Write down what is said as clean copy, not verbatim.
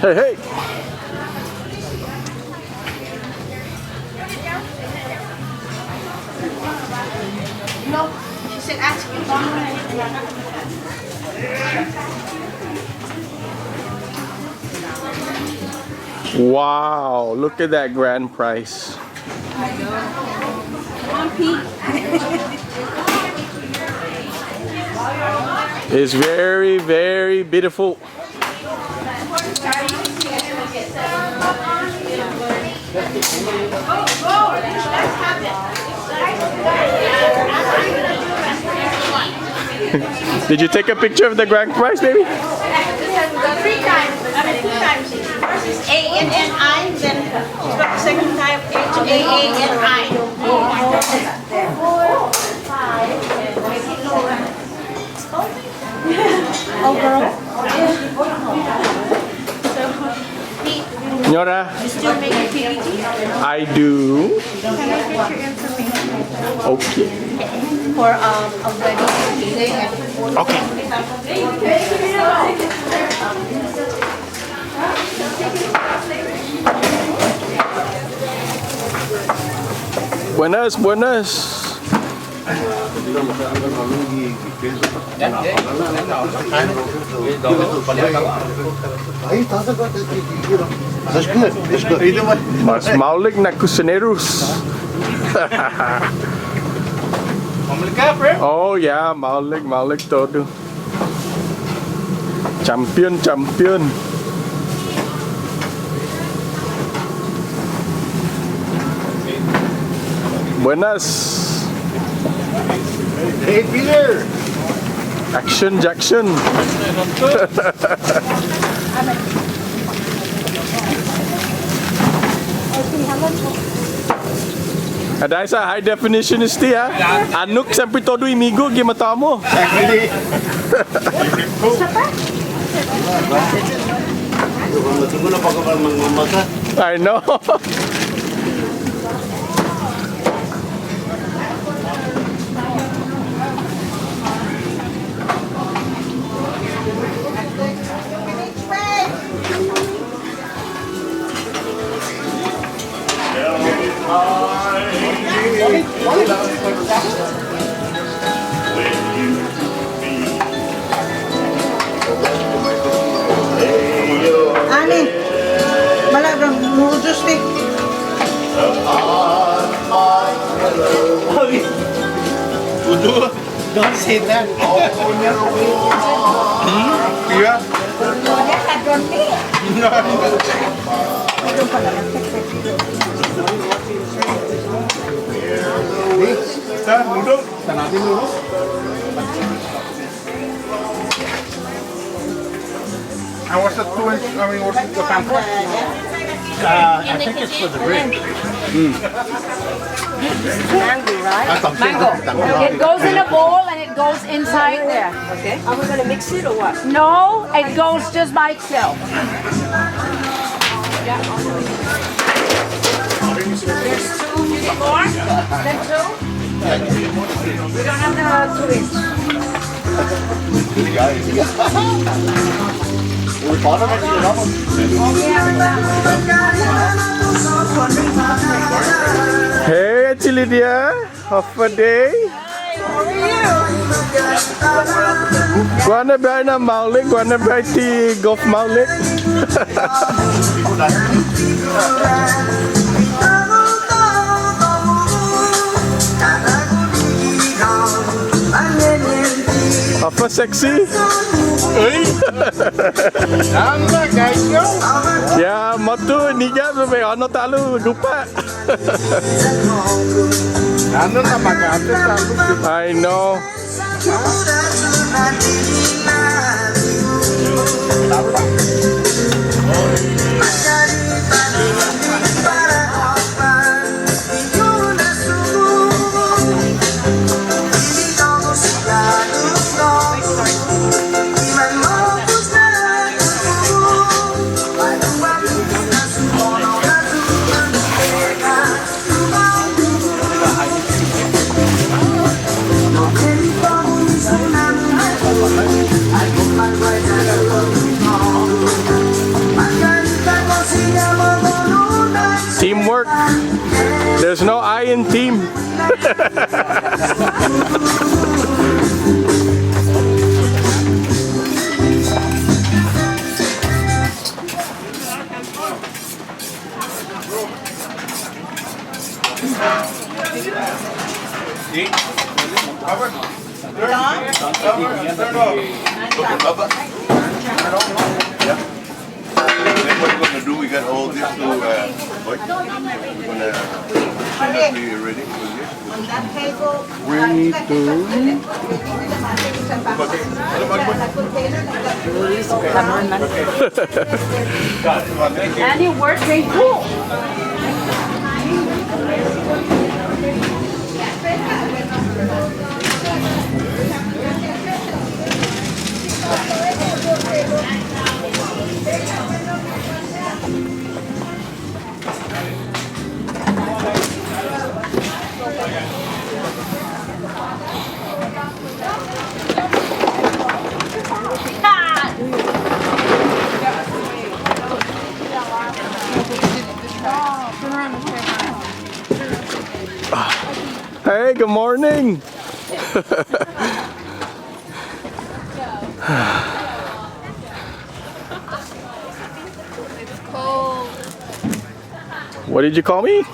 Hey, hey. No, she said ask me. Wow, look at that grand prize. Come on, Pete. It's very, very beautiful. Did you take a picture of the grand prize, baby? 3 times. I mean, 2 times. First is A-N-N-I, then she's got the second type H-A-A-N-I. 4, 5, oh, girl. Nyora, You still make a PPT? I do. Can I get your information? Okay. For a wedding and Okay. Buenas, buenas. That's good. That's good. Mas Maulik na kusineros. Oh yeah, Maulik todo. Champion. Buenas. Hey, Peter. Action Jackson. Ada isa high definition isti ha. Anuk sampai todo imigo gimata mo. I know. Ani, malagang noodles ni. Don't say that. Yeah. And what's the 2 inch, I mean, what's the pan for? I think it's for the rib. Mango, right? Mango. It goes in a bowl and it goes inside there. Okay. Are we gonna mix it or what? No, it goes just by itself. There's 2, you get more? Then 2? We don't have the 2 inch. Hey, Auntie Lydia, half a day. Gwana bay na Maulik, gwana bay ti golf Maulik. Apa seksi? Ya, motu niga sampai ano talu lupa. Ano na mag-ate sa look. I know. Teamwork. There's no I in team. Then what we're gonna do, we got all this to, we're gonna be ready for this. On that table. We need to. And it works very cool. Hey, good morning. What did you call me?